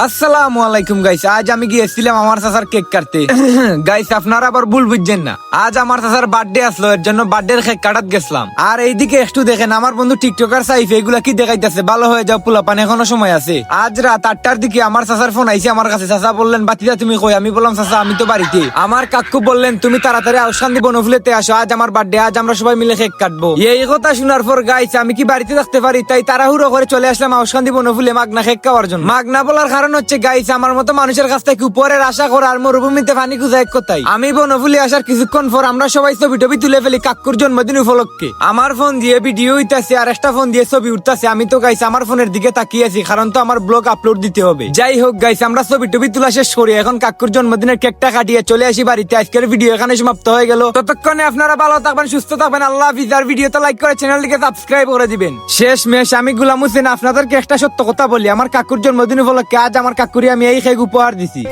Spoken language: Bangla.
আসসালামু আলাইকুম গাইস, আজ আমি গিয়েছিলাম আমার চাচার কেক কাটতে। গাইস আপনারা আবার ভুল বুঝছেন না, আজ আমার চাচার বার্থডে আসলো, এর জন্য বার্থডের কেক কাটাত গেছিলাম। আর এইদিকে একটু দেখেন আমার বন্ধু টিকটকার সাইফ এগুলা কি দেখাইতেছে, ভালো হয়ে যাও পোলাপান, এখনো সময় আছে। আজ রাত 8টার দিকে আমার চাচার ফোন আইছে আমার কাছে। চাচা বললেন বাতিদা তুমি কই? আমি বললাম চাচা আমি তো বাড়িতে। আমার কাকু বললেন তুমি তাড়াতাড়ি আউশান্দি বনফুলেতে আসো, আজ আমার বার্থডে, আজ আমরা সবাই মিলে কেক কাটবো। এই কথা শোনার পর গাইস আমি কি বাড়িতে থাকতে পারি, তাই তাড়াহুড়ো করে চলে আসলাম আউশান্দি বনফুলে মাগনা কেক খাওয়ার জন্য। মাগনা বলার কারণ হচ্ছে গাইস আমার মতো মানুষের কাছ থেকে উপরের আশা করে আর মরুভূমিতে পানি খুঁজে এক কোথায়। আমি বনফুলে আসার কিছুক্ষণ পর আমরা সবাই ছবি টবি তুলে ফেলি কাকুর জন্মদিন উপলক্ষে। আমার ফোন দিয়ে ভিডিও হইতাছে আর একটা ফোন দিয়ে ছবি উঠতেছে। আমি তো গাইস আমার ফোনের দিকে তাকিয়ে আছি, কারণ তো আমার ব্লগ আপলোড দিতে হবে। যাই হোক গাইস আমরা ছবি টবি তোলা শেষ করি, এখন কাকুর জন্মদিনের কেকটা কাটিয়ে চলে আসি বাড়িতে। আজকের ভিডিও এখানে সমাপ্ত হয়ে গেল। ততক্ষণে আপনারা ভালো থাকবেন, সুস্থ থাকবেন, আল্লাহ হাফিজ। আর ভিডিওটা লাইক করে চ্যানেলটিকে সাবস্ক্রাইব করে দিবেন। শেষ মেশ আমি গুলাম হোসেন আপনাদেরকে একটা সত্য কথা বলি, আমার কাকুর জন্মদিন উপলক্ষে আজ আমার কাকুরি আমি এই কেক উপহার দিছি।